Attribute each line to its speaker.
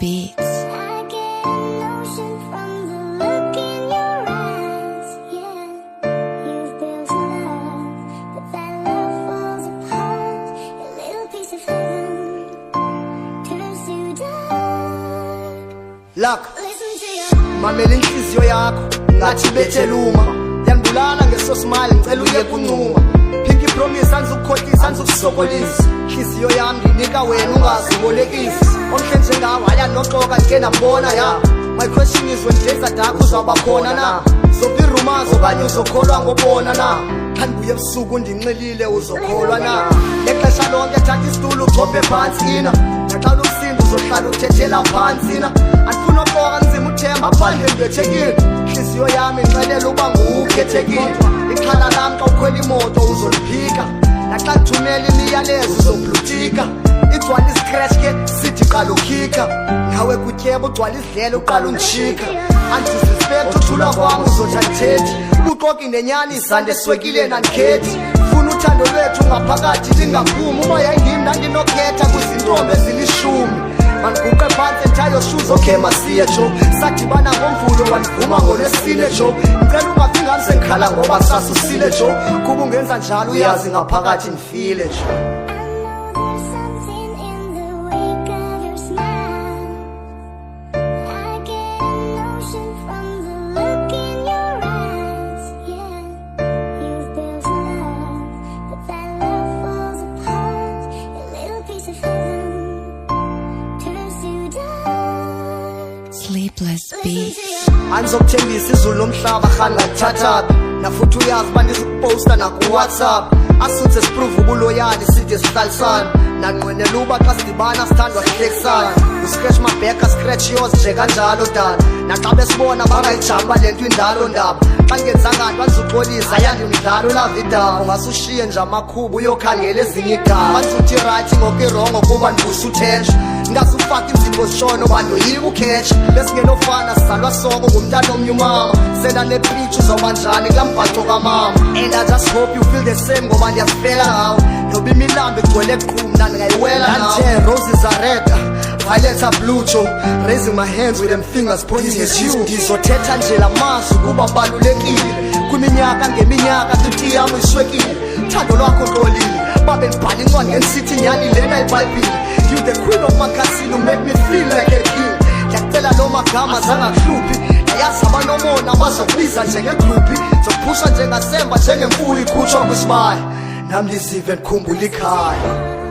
Speaker 1: Beats.
Speaker 2: I get emotion from the look in your eyes, yeah. You've built love, but that love falls apart. A little piece of heaven turns to dark.
Speaker 3: Luck,
Speaker 2: Listen to your
Speaker 3: mamela inhliziyo yakho ngathi betheluma yangibulala ngeso smile ngicela uye kuncuma Pinky promise anzukukhohlisa anzukusokolisa inhliziyo yami nginika wena ungazibolekisi omhle njengawe haya noxoka ngike nabona ya my question is when days are dark uzawuba khona na zophi rumors okanye uzokholwa ngobona na kandibuye ebusuku ndinxilile uzokholwa na lexesha lonke thatha isitulo ugcobhe phansi ina naxa unomsindo uzohlala uthethela phansi na andifuna uxoka nzima uthemba aphandle ndibethekile inhliziyo yami inxelela uba ngukhethekile ixhala lam xa ukhwela imoto uzoliphika naxa kuthumela imiyalezo uzoblutika igcwala iscratch ke sithi qala ukhika ngawe kutyeba ugcwala isidlele uqala undishika andidisrespect uthula kwam uzothi andithethi ubuxoki nenyani isande swekile andikhethi funa uthando lwethu ngaphakathi lingaphumi uba yayindim ndandinokhetha kwizintombi ezilishumi mandiguqe phantsi entire shoes okay masiye jo sadibana ngomvulo wandivuma ngolwesine jo ngicela ungavinga sengikhala ngoba sasusile jo kuba ungenza njalo uyazi ngaphakathi ndifile jo
Speaker 2: I know there's something in the wake of your smile. I get emotion from the look in your eyes, yeah. You've built love, but that love falls apart. A little piece of heaven turns to dark.
Speaker 1: Sleepless
Speaker 2: Listen
Speaker 1: Beats.
Speaker 2: to your
Speaker 3: andizokuthembisa izulu lomhlaba khani ngalithathaphi nafuthi uyazi uba ndizokuposta nakuwhatsapp asuthe siprove ubuloyali side sihlalisana nanqwenela uba xa sidibana sithandwa sihlekisana uscratch mabheka scratch yours nje kanjalo dala naxa besibona bangayijamba le nto indalo ndaba xa ngenzanga nto andizuxolisa yandimdlalo lavidaba ungasushiye nje amakhuba uyokhangela ezinye igama andizuthi right ngokirongo kuba ndibusa uthenjwa ngazufaka imzimbo zishona oba ndoyika ukhetsha besingenofana sizalwa soko ngumntana omnye umama senda nepreach uzawuba njani kulaa mbhaco kamama and I just hope you feel the same ngoba ndiyazifela ngawo noba imilambo igcwele qhu mna ndingayiwela nanthe roses are red violets are blue jo raising my hands with them fingers pointing at you ndizothetha nje la mazwi kuba balulekile kwiminyaka ngeminyaka tuti yam iswekile thando lwakho xolile babe ndibhala incwadi ngenisithi nyani lena ibhayibhile you the queen of makhasini, you make me feel like a king ndiyakucela lo magama zangakuhluphi ndayazi abanomona bazokubiza njengegruphi zokuphusha njengasemba njengemfuyo ikhutshwa kwisibaya nam ndizive ndikhumbula ikhaya